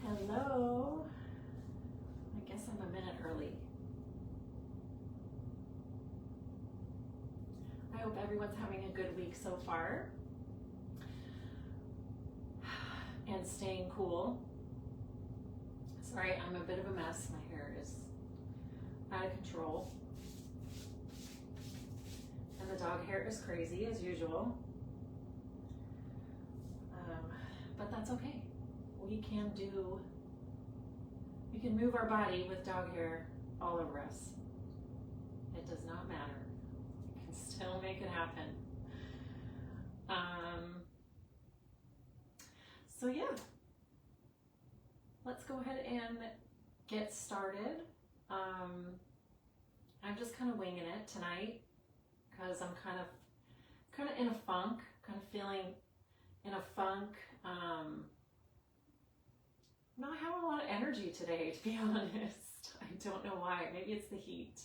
Hello. I guess I'm a minute early. I hope everyone's having a good week so far and staying cool. Sorry, I'm a bit of a mess. My hair is out of control. And the dog hair is crazy as usual. But that's okay. We can move our body with dog hair all over us. It does not matter. We can still make it happen. So yeah, let's go ahead and get started. I'm just kind of winging it tonight because I'm kind of in a funk, kind of feeling in a funk. Not having a lot of energy today, to be honest. I don't know why. Maybe it's the heat.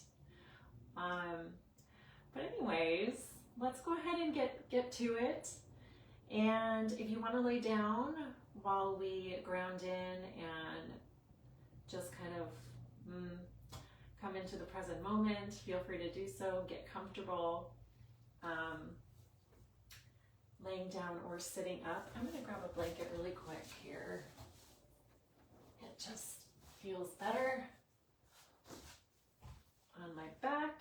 But anyways, let's go ahead and get to it. And if you want to lay down while we ground in and just kind of come into the present moment, feel free to do so. Get comfortable. Laying down or sitting up. I'm going to grab a blanket really quick here. It just feels better on my back.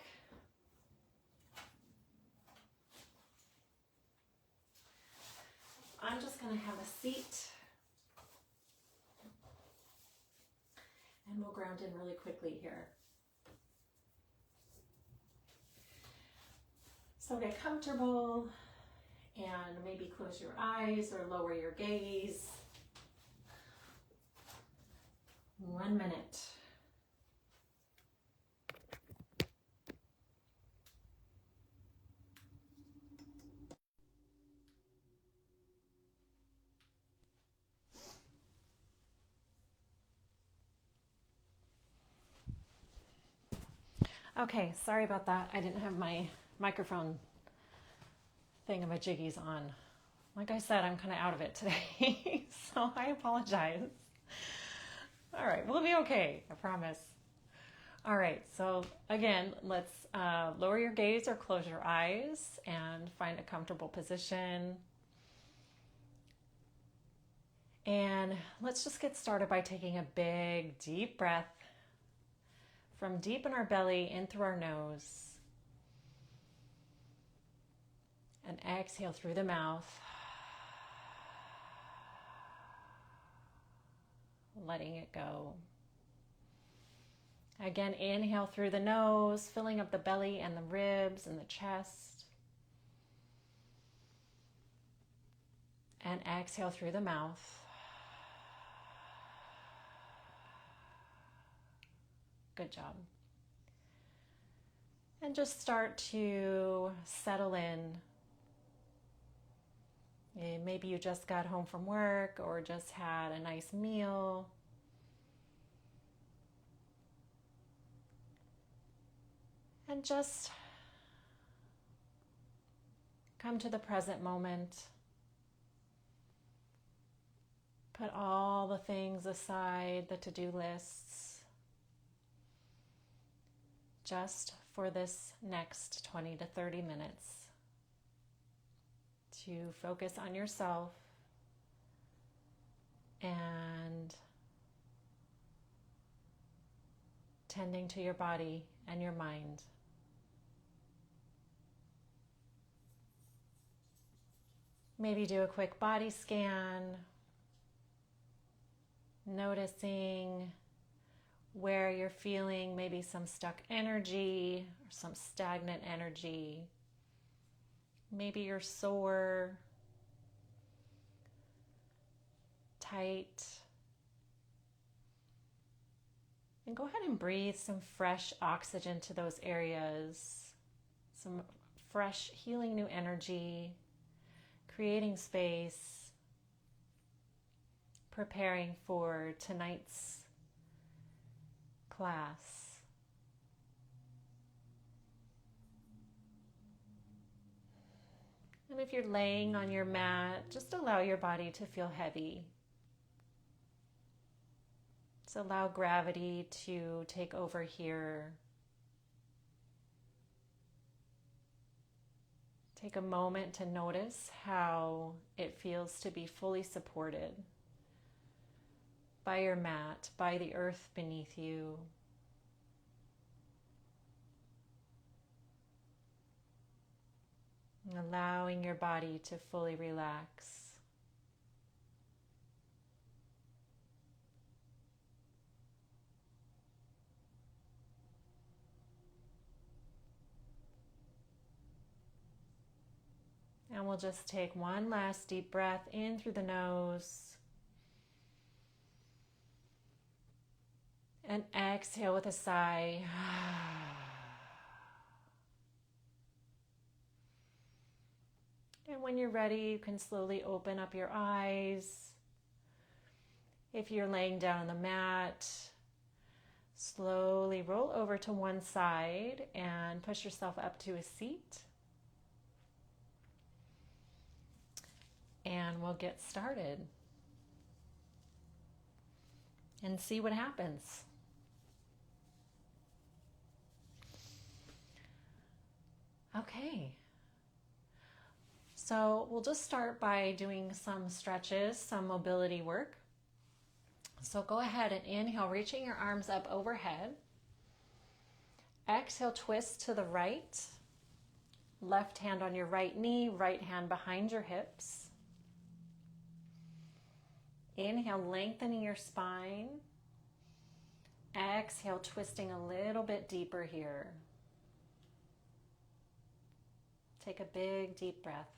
I'm just going to have a seat and we'll ground in really quickly here. So get comfortable and maybe close your eyes or lower your gaze. 1 minute. Okay, sorry about that. I didn't have my microphone thingamajiggies on. Like I said, I'm kind of out of it today, so I apologize. All right, we'll be okay, I promise. All right, so again, let's lower your gaze or close your eyes and find a comfortable position. And let's just get started by taking a big, deep breath from deep in our belly in through our nose. And exhale through the mouth. Letting it go. Again, inhale through the nose, filling up the belly and the ribs and the chest. And exhale through the mouth. Good job. And just start to settle in. Maybe you just got home from work or just had a nice meal. And just come to the present moment. Put all the things aside, the to-do lists, just for this next 20 to 30 minutes. To focus on yourself and tending to your body and your mind. Maybe do a quick body scan, noticing where you're feeling maybe some stuck energy or some stagnant energy. Maybe you're sore, tight. And go ahead and breathe some fresh oxygen to those areas, some fresh healing new energy, creating space, preparing for tonight's class. And if you're laying on your mat, just allow your body to feel heavy. So allow gravity to take over here. Take a moment to notice how it feels to be fully supported by your mat, by the earth beneath you. Allowing your body to fully relax. And we'll just take one last deep breath in through the nose. And exhale with a sigh. And when you're ready, you can slowly open up your eyes. If you're laying down on the mat, slowly roll over to one side and push yourself up to a seat. And we'll get started and see what happens. Okay. So we'll just start by doing some stretches, some mobility work. So go ahead and inhale, reaching your arms up overhead. Exhale, twist to the right. Left hand on your right knee, right hand behind your hips. Inhale, lengthening your spine. Exhale, twisting a little bit deeper here. Take a big, deep breath.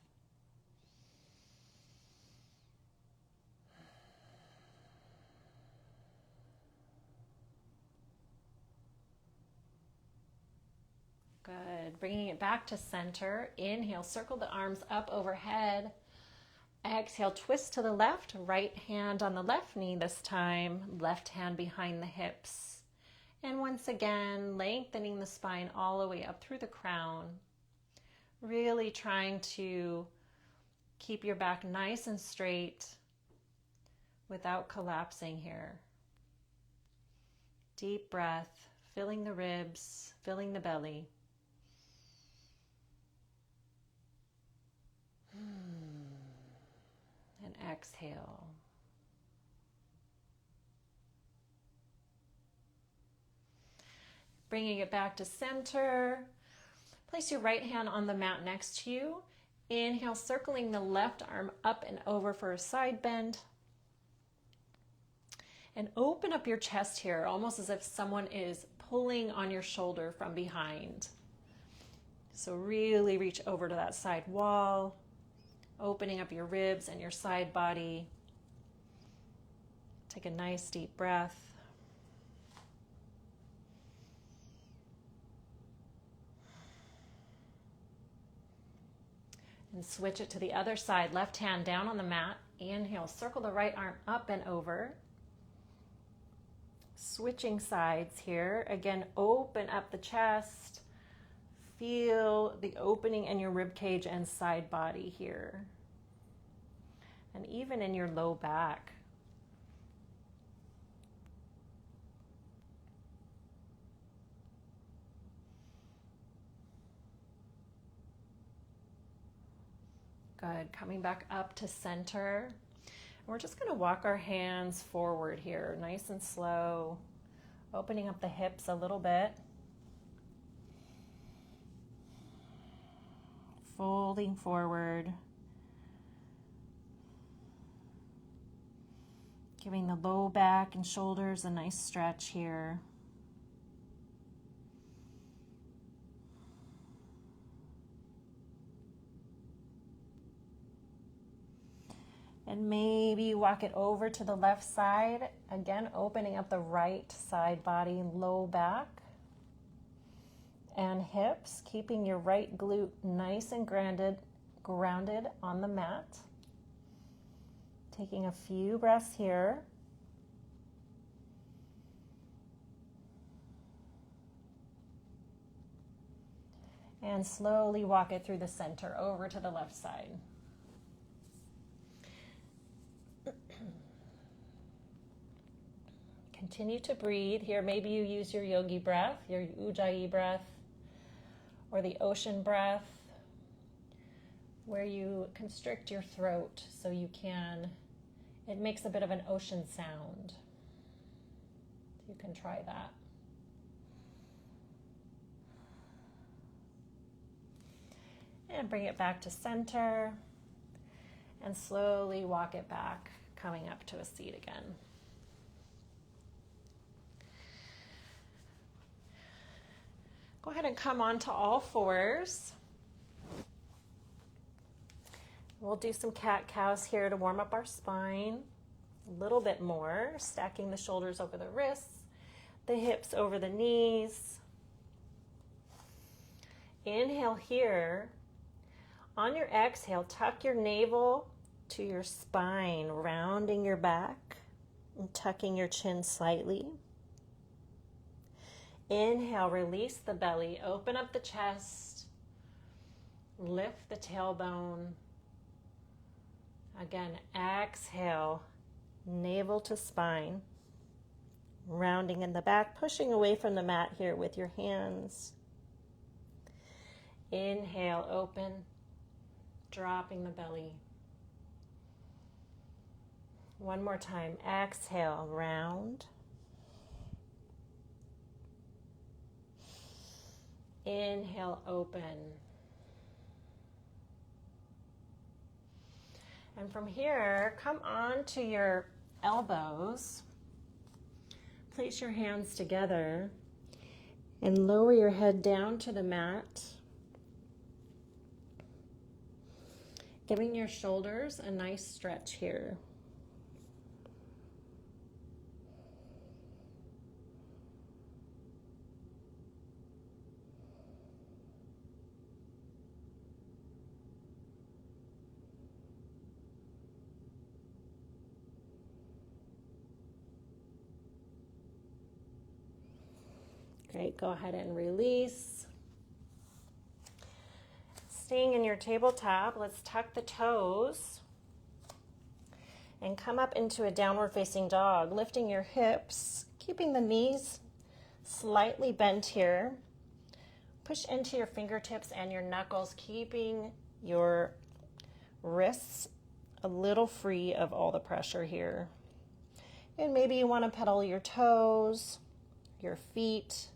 Good. Bringing it back to center. Inhale, circle the arms up overhead. Exhale, twist to the left. Right hand on the left knee this time. Left hand behind the hips. And once again, lengthening the spine all the way up through the crown. Really trying to keep your back nice and straight without collapsing here. Deep breath, filling the ribs, filling the belly. And exhale. Bringing it back to center. Place your right hand on the mat next to you. Inhale, circling the left arm up and over for a side bend. And open up your chest here, almost as if someone is pulling on your shoulder from behind. So really reach over to that side wall, opening up your ribs and your side body. Take a nice deep breath. And switch it to the other side. Left hand down on the mat. Inhale, circle the right arm up and over. Switching sides here. Again, open up the chest. Feel the opening in your rib cage and side body here. And even in your low back. Good. Coming back up to center. We're just going to walk our hands forward here, nice and slow, opening up the hips a little bit. Folding forward. Giving the low back and shoulders a nice stretch here. And maybe walk it over to the left side. Again, opening up the right side body, low back and hips, keeping your right glute nice and grounded on the mat. Taking a few breaths here. And slowly walk it through the center over to the left side. Continue to breathe. Here, maybe you use your yogi breath, your Ujjayi breath, or the ocean breath, where you constrict your throat so you can, it makes a bit of an ocean sound. You can try that. And bring it back to center and slowly walk it back, coming up to a seat again. Go ahead and come onto all fours. We'll do some cat-cows here to warm up our spine a little bit more, stacking the shoulders over the wrists, the hips over the knees. Inhale here. On your exhale, tuck your navel to your spine, rounding your back and tucking your chin slightly. Inhale, release the belly, open up the chest, lift the tailbone. Again, exhale, navel to spine, rounding in the back, pushing away from the mat here with your hands. Inhale, open, dropping the belly. One more time, exhale, round. Inhale, open. And from here, come on to your elbows. Place your hands together and lower your head down to the mat, giving your shoulders a nice stretch here. Great, go ahead and release. Staying in your tabletop, let's tuck the toes and come up into a downward facing dog, lifting your hips, keeping the knees slightly bent here. Push into your fingertips and your knuckles, keeping your wrists a little free of all the pressure here. And maybe you want to pedal your toes, your feet,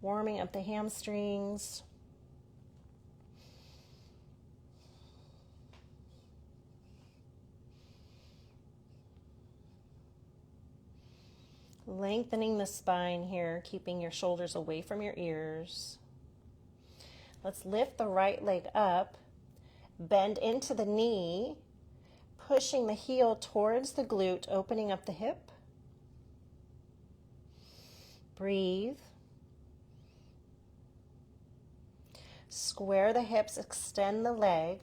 warming up the hamstrings. Lengthening the spine here, keeping your shoulders away from your ears. Let's lift the right leg up, bend into the knee, pushing the heel towards the glute, opening up the hip. Breathe. Square the hips, extend the leg.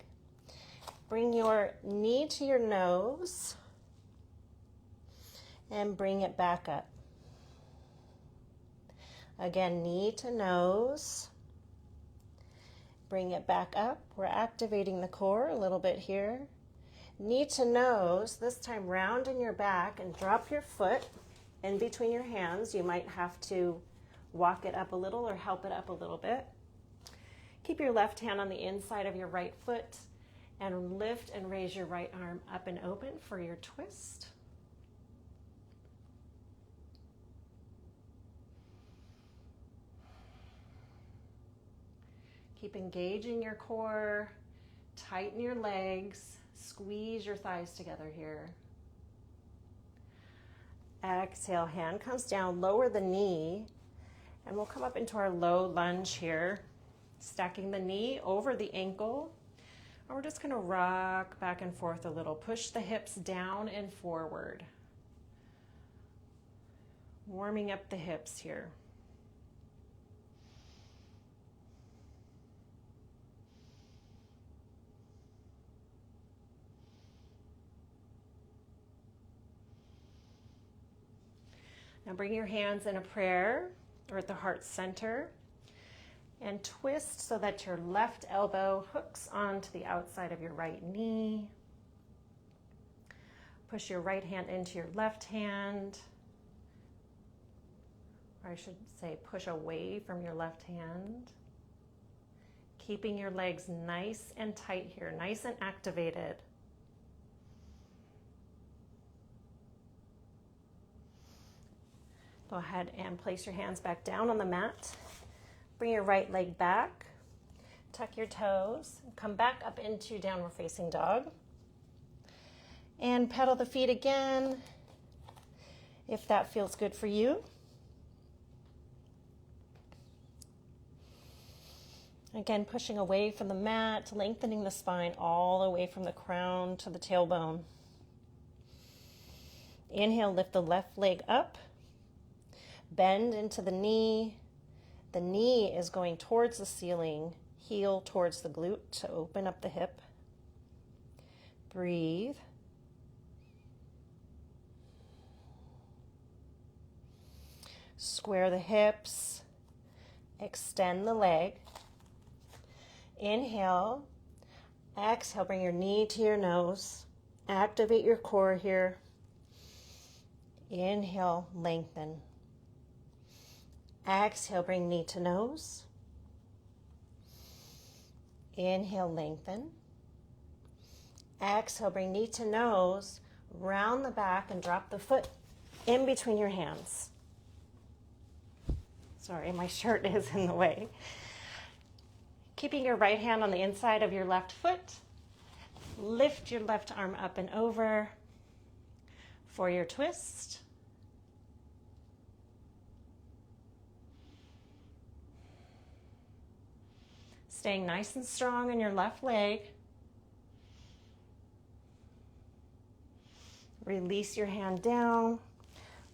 Bring your knee to your nose and bring it back up. Again, knee to nose. Bring it back up. We're activating the core a little bit here. Knee to nose, this time round in your back and drop your foot in between your hands. You might have to walk it up a little or help it up a little bit. Keep your left hand on the inside of your right foot and lift and raise your right arm up and open for your twist. Keep engaging your core, tighten your legs, squeeze your thighs together here. Exhale, hand comes down, lower the knee, and we'll come up into our low lunge here. Stacking the knee over the ankle, and we're just going to rock back and forth a little. Push the hips down and forward. Warming up the hips here. Now bring your hands in a prayer or at the heart center. And twist so that your left elbow hooks onto the outside of your right knee. Push your right hand into your left hand. Or I should say push away from your left hand. Keeping your legs nice and tight here, nice and activated. Go ahead and place your hands back down on the mat. Bring your right leg back. Tuck your toes. Come back up into downward facing dog. And pedal the feet again, if that feels good for you. Again, pushing away from the mat, lengthening the spine all the way from the crown to the tailbone. Inhale, lift the left leg up. Bend into the knee. The knee is going towards the ceiling, heel towards the glute to open up the hip. Breathe. Square the hips. Extend the leg. Inhale. Exhale, bring your knee to your nose. Activate your core here. Inhale, lengthen. Exhale, bring knee to nose. Inhale, lengthen. Exhale, bring knee to nose. Round the back and drop the foot in between your hands. Sorry, my shirt is in the way. Keeping your right hand on the inside of your left foot. Lift your left arm up and over for your twist. Staying nice and strong in your left leg. Release your hand down.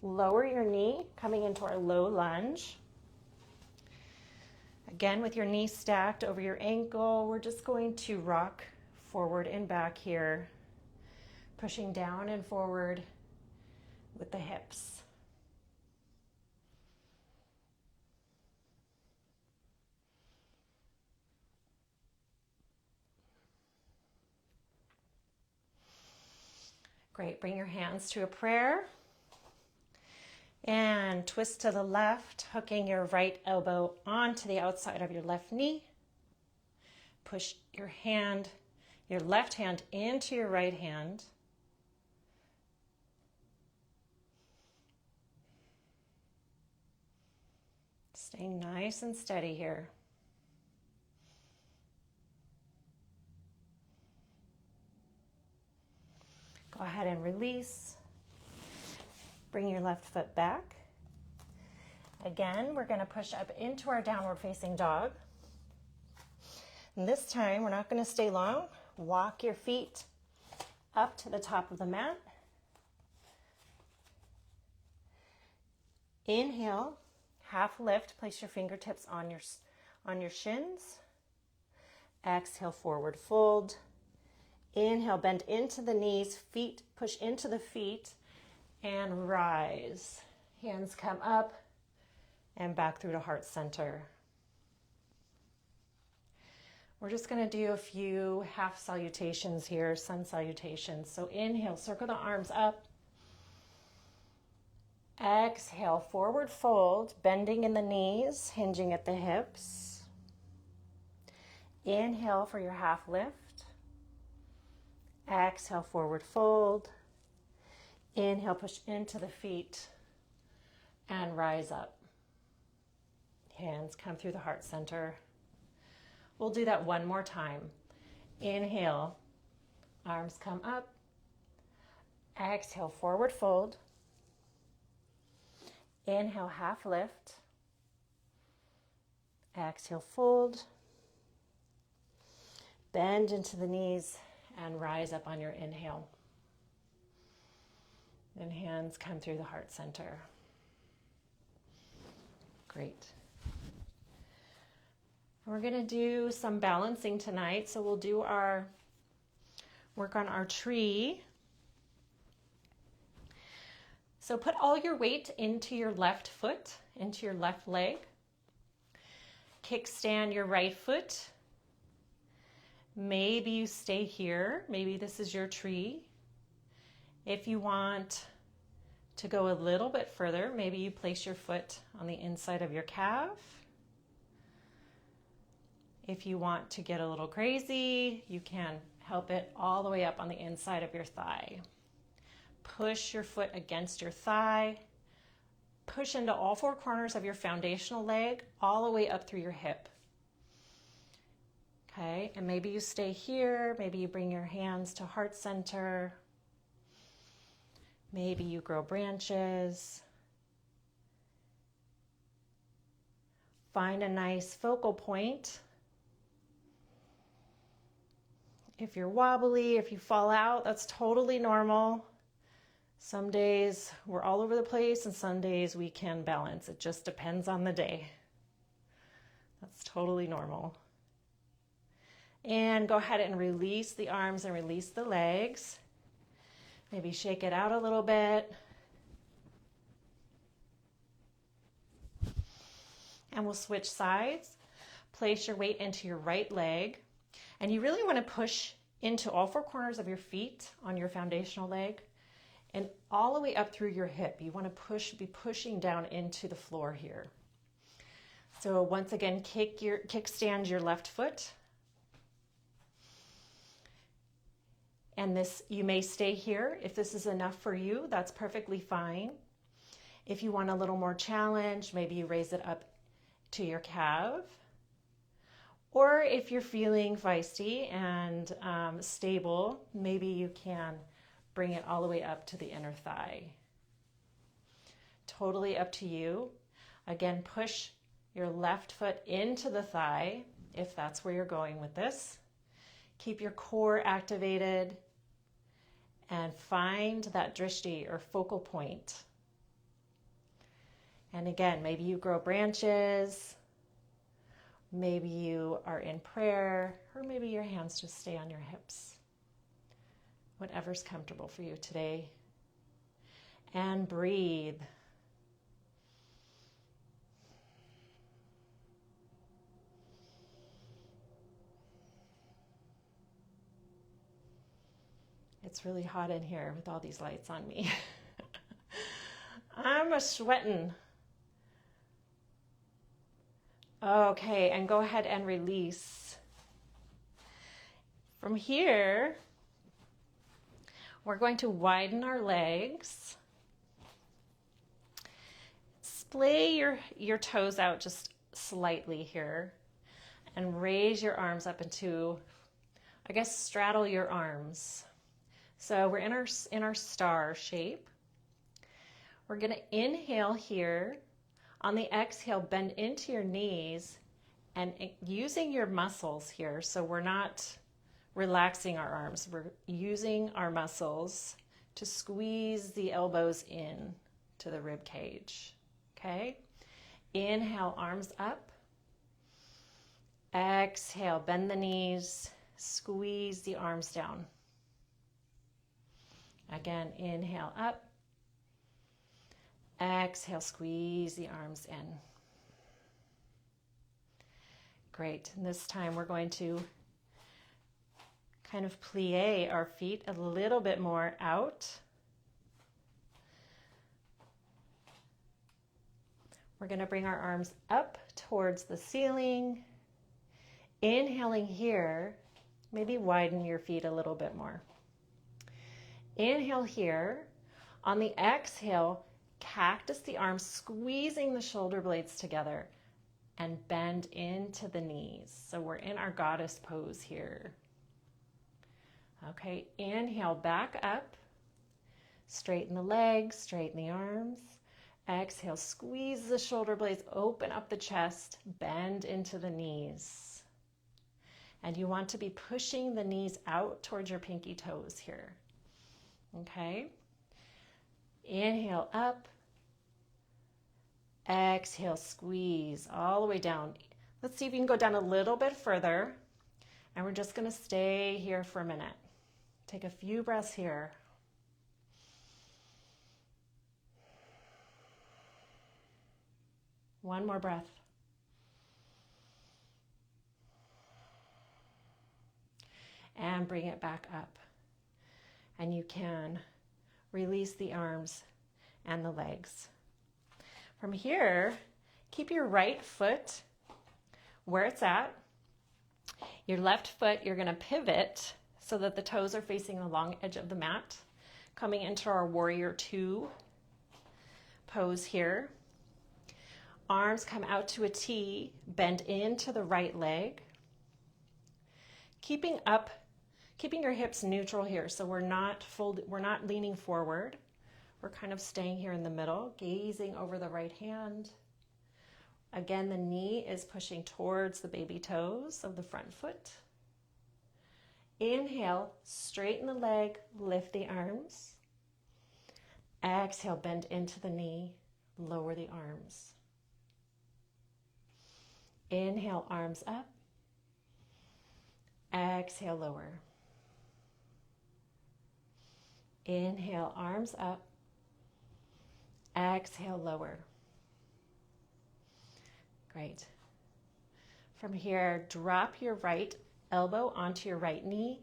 Lower your knee, coming into our low lunge. Again, with your knee stacked over your ankle, we're just going to rock forward and back here, pushing down and forward with the hips. Great, bring your hands to a prayer. And twist to the left, hooking your right elbow onto the outside of your left knee. Push your left hand into your right hand. Staying nice and steady here. Go ahead and release. Bring your left foot back. Again, we're going to push up into our downward facing dog. And this time, we're not going to stay long. Walk your feet up to the top of the mat. Inhale, half lift. Place your fingertips on your shins. Exhale, forward fold. Inhale, bend into the knees, feet push into the feet, and rise. Hands come up and back through to heart center. We're just going to do a few half salutations here, sun salutations. So inhale, circle the arms up. Exhale, forward fold, bending in the knees, hinging at the hips. Inhale for your half lift. Exhale, forward fold. Inhale, push into the feet and rise up. Hands come through the heart center. We'll do that one more time. Inhale, arms come up. Exhale, forward fold. Inhale, half lift. Exhale, fold. Bend into the knees and rise up on your inhale. And hands come through the heart center. Great. We're going to do some balancing tonight. So we'll do our work on our tree. So put all your weight into your left foot, into your left leg. Kickstand your right foot. Maybe you stay here. Maybe this is your tree. If you want to go a little bit further, maybe you place your foot on the inside of your calf. If you want to get a little crazy, you can help it all the way up on the inside of your thigh. Push your foot against your thigh. Push into all four corners of your foundational leg, all the way up through your hip. Okay, and maybe you stay here. Maybe you bring your hands to heart center. Maybe you grow branches. Find a nice focal point. If you're wobbly, if you fall out, that's totally normal. Some days we're all over the place and some days we can balance. It just depends on the day. That's totally normal. And go ahead and release the arms and release the legs. Maybe shake it out a little bit. And we'll switch sides. Place your weight into your right leg. And you really want to push into all four corners of your feet on your foundational leg and all the way up through your hip. You want to be pushing down into the floor here. So once again, kickstand your left foot. And this, you may stay here. If this is enough for you, that's perfectly fine. If you want a little more challenge, maybe you raise it up to your calf. Or if you're feeling feisty and stable, maybe you can bring it all the way up to the inner thigh. Totally up to you. Again, push your left foot into the thigh if that's where you're going with this. Keep your core activated and find that drishti or focal point. And again, maybe you grow branches. Maybe you are in prayer, or maybe your hands just stay on your hips. Whatever's comfortable for you today. And breathe. It's really hot in here with all these lights on me. I'm a sweating. Okay, and go ahead and release. From here, we're going to widen our legs. Splay your toes out just slightly here and raise your arms up into, I guess, straddle your arms. So we're in our star shape. We're going to inhale here. On the exhale, bend into your knees and using your muscles here. So we're not relaxing our arms. We're using our muscles to squeeze the elbows in to the rib cage. Okay? Inhale, arms up. Exhale, bend the knees, squeeze the arms down. Again, inhale up. Exhale, squeeze the arms in. Great. And this time we're going to kind of plie our feet a little bit more out. We're going to bring our arms up towards the ceiling. Inhaling here, maybe widen your feet a little bit more. Inhale here. On the exhale, cactus the arms, squeezing the shoulder blades together and bend into the knees. So we're in our goddess pose here. Okay, inhale, back up. Straighten the legs, straighten the arms. Exhale, squeeze the shoulder blades, open up the chest, bend into the knees. And you want to be pushing the knees out towards your pinky toes here. Okay? Inhale up. Exhale, squeeze all the way down. Let's see if you can go down a little bit further. And we're just going to stay here for a minute. Take a few breaths here. One more breath. and bring it back up. And you can release the arms and the legs. From here, keep your right foot where it's at. Your left foot, you're going to pivot so that the toes are facing the long edge of the mat, coming into our warrior two pose here. Arms come out to a T, bend into the right leg. Keeping your hips neutral here, so we're not leaning forward. We're kind of staying here in the middle, gazing over the right hand. Again, the knee is pushing towards the baby toes of the front foot. Inhale, straighten the leg, lift the arms. Exhale, bend into the knee, lower the arms. Inhale, arms up. Exhale, lower. Inhale, arms up. Exhale, lower. Great. From here, drop your right elbow onto your right knee,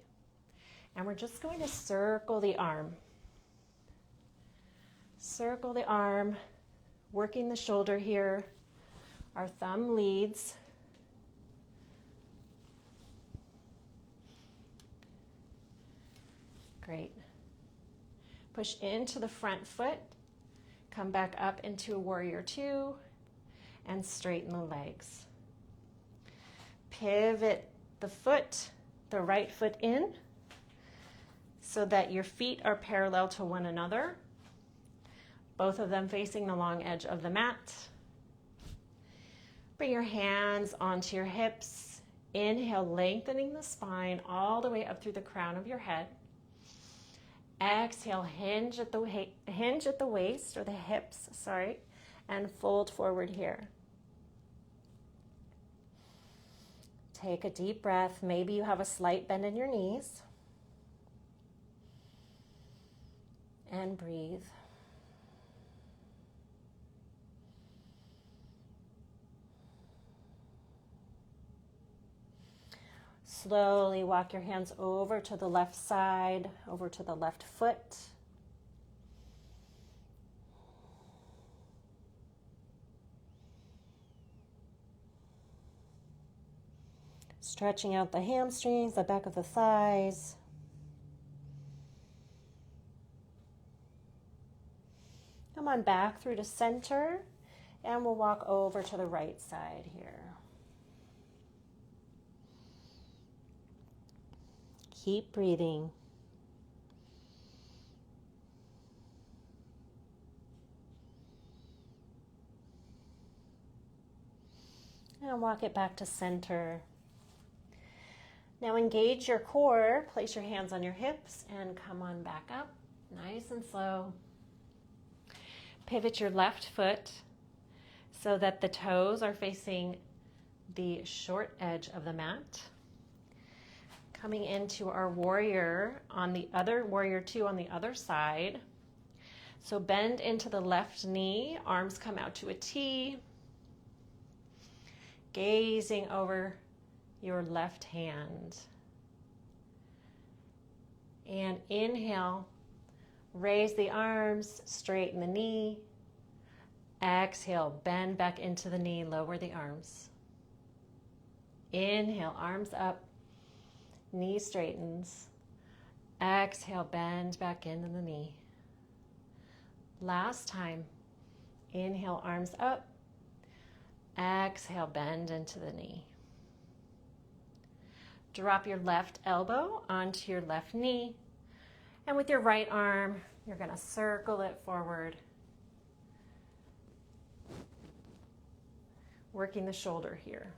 and we're just going to circle the arm. Circle the arm, working the shoulder here. Our thumb leads. Great. Push into the front foot, come back up into a warrior two, and straighten the legs. Pivot the foot, the right foot in, so that your feet are parallel to one another, both of them facing the long edge of the mat. Bring your hands onto your hips. Inhale, lengthening the spine all the way up through the crown of your head. Exhale, hinge at the waist, or the hips, and fold forward here. Take a deep breath. Maybe you have a slight bend in your knees. And breathe. Slowly walk your hands over to the left side, over to the left foot. Stretching out the hamstrings, the back of the thighs. Come on back through to center, and we'll walk over to the right side here. Keep breathing. And walk it back to center. Now engage your core, place your hands on your hips, and come on back up, nice and slow. Pivot your left foot so that the toes are facing the short edge of the mat. Coming into our warrior two on the other side. So bend into the left knee, arms come out to a T. Gazing over your left hand. And inhale, raise the arms, straighten the knee. Exhale, bend back into the knee, lower the arms. Inhale, arms up, knee straightens. Exhale, bend back into the knee. Last time, inhale, arms up. Exhale, bend into the knee. Drop your left elbow onto your left knee, and with your right arm, you're going to circle it forward, working the shoulder here.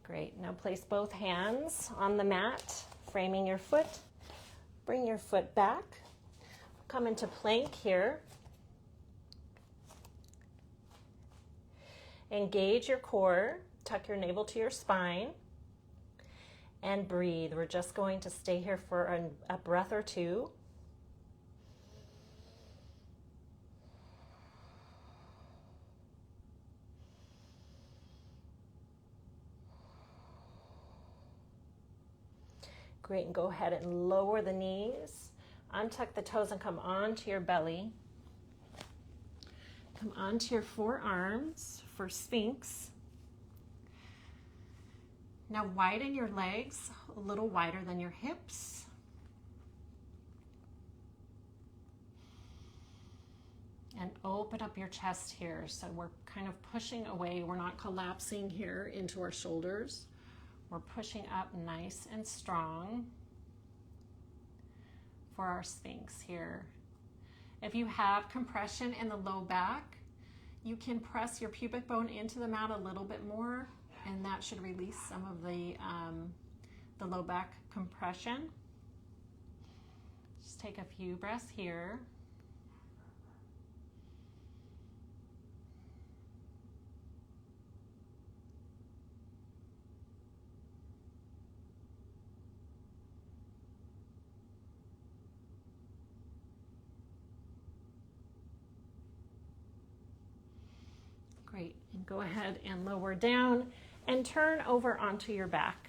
Great. Now place both hands on the mat, framing your foot. Bring your foot back. Come into plank here. Engage your core. Tuck your navel to your spine. and breathe. We're just going to stay here for a breath or two. Great, and go ahead and lower the knees. Untuck the toes and come onto your belly. Come onto your forearms for Sphinx. Now widen your legs a little wider than your hips. And open up your chest here. So we're kind of pushing away. We're not collapsing here into our shoulders. We're pushing up nice and strong for our Sphinx here. If you have compression in the low back, you can press your pubic bone into the mat a little bit more, and that should release some of the low back compression. Just take a few breaths here. Great, and go ahead and lower down and turn over onto your back.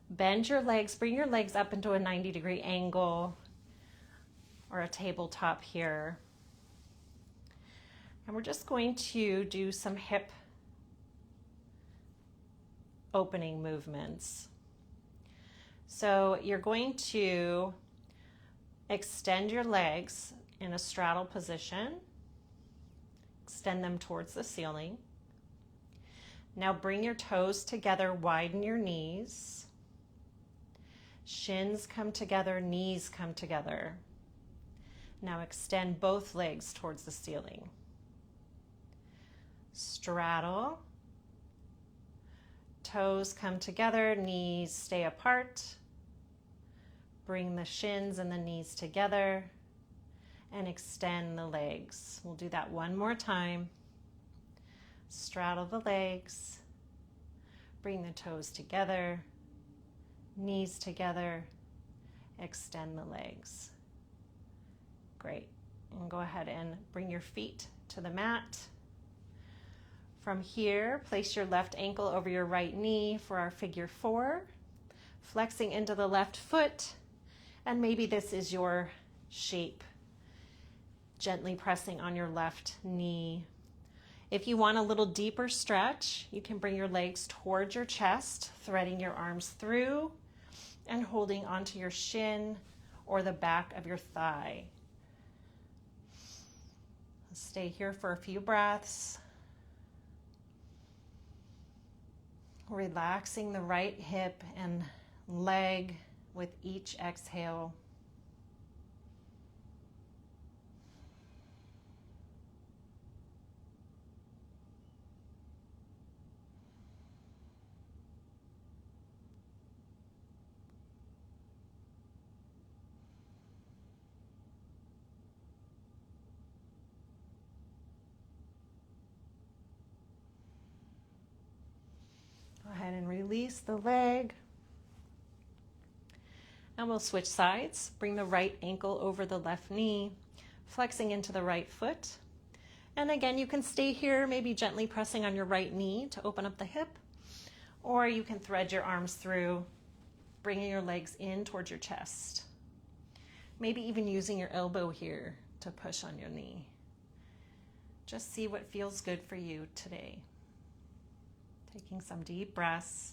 Bend your legs, bring your legs up into a 90-degree angle or a tabletop here. And we're just going to do some hip opening movements. So you're going to extend your legs in a straddle position. Extend them towards the ceiling. Now bring your toes together, widen your knees. Shins come together, knees come together. Now extend both legs towards the ceiling. Straddle. Toes come together, knees stay apart. Bring the shins and the knees together and extend the legs. We'll do that one more time. Straddle the legs, bring the toes together, knees together, extend the legs. Great. And go ahead and bring your feet to the mat. From here, place your left ankle over your right knee for our figure 4, flexing into the left foot, and maybe this is your shape, gently pressing on your left knee. If you want a little deeper stretch, you can bring your legs towards your chest, threading your arms through and holding onto your shin or the back of your thigh. Stay here for a few breaths. Relaxing the right hip and leg with each exhale. Go ahead and release the leg. And we'll switch sides. Bring the right ankle over the left knee, flexing into the right foot. And again, you can stay here, maybe gently pressing on your right knee to open up the hip, or you can thread your arms through, bringing your legs in towards your chest. Maybe even using your elbow here to push on your knee. Just see what feels good for you today. Taking some deep breaths.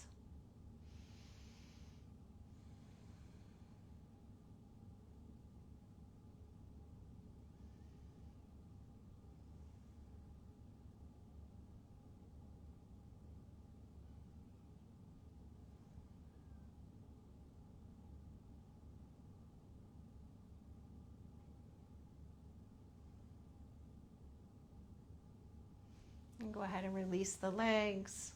And go ahead and release the legs.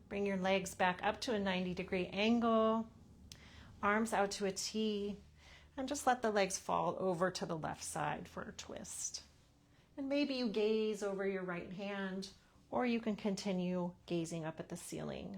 Bring your legs back up to a 90-degree angle. Arms out to a T. And just let the legs fall over to the left side for a twist. And maybe you gaze over your right hand, or you can continue gazing up at the ceiling.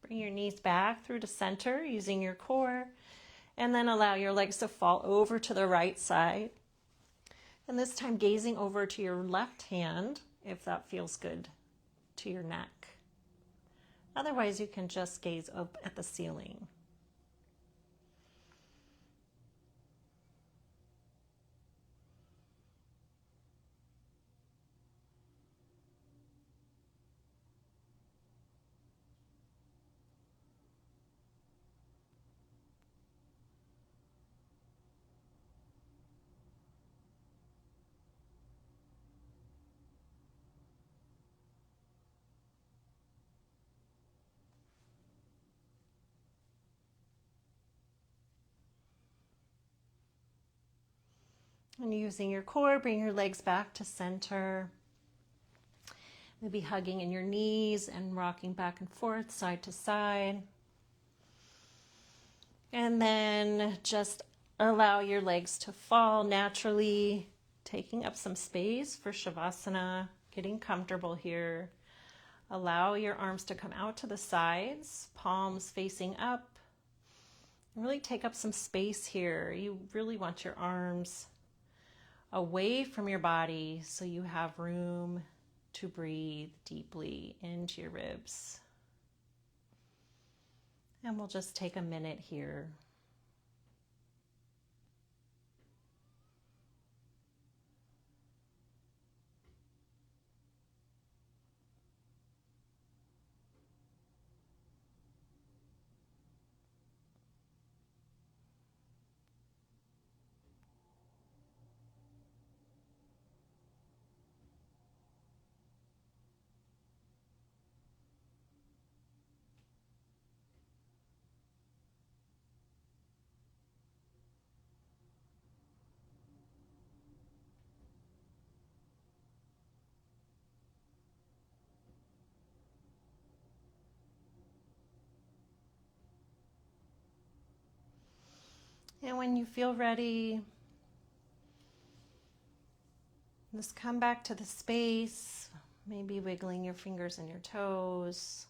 Bring your knees back through to center using your core, and then allow your legs to fall over to the right side. And this time gazing over to your left hand, if that feels good to your neck. Otherwise, you can just gaze up at the ceiling. And using your core, bring your legs back to center. Maybe hugging in your knees and rocking back and forth, side to side. And then just allow your legs to fall naturally, taking up some space for Shavasana, getting comfortable here. Allow your arms to come out to the sides, palms facing up. Really take up some space here. You really want your arms away from your body so you have room to breathe deeply into your ribs. And we'll just take a minute here. And when you feel ready, just come back to the space, maybe wiggling your fingers and your toes.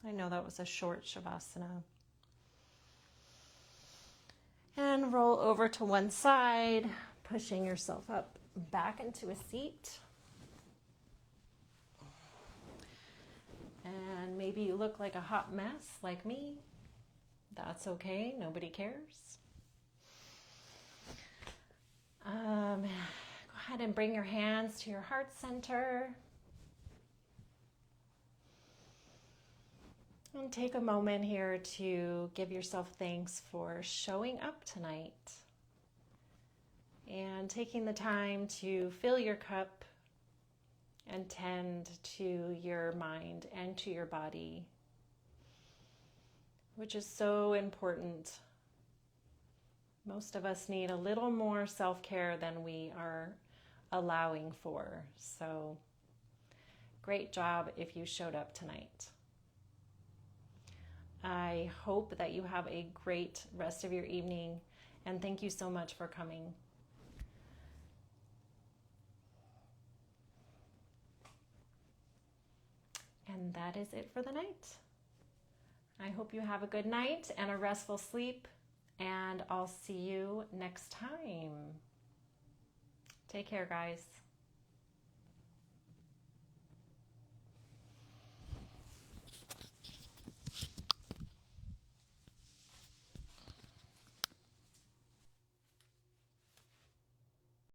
I know that was a short Shavasana. And roll over to one side, pushing yourself up back into a seat. And maybe you look like a hot mess like me. That's okay, nobody cares. Go ahead and bring your hands to your heart center. And take a moment here to give yourself thanks for showing up tonight. And taking the time to fill your cup and tend to your mind and to your body, which is so important. Most of us need a little more self-care than we are allowing for. So great job if you showed up tonight. I hope that you have a great rest of your evening, and thank you so much for coming. And that is it for the night. I hope you have a good night and a restful sleep, and I'll see you next time. Take care, guys.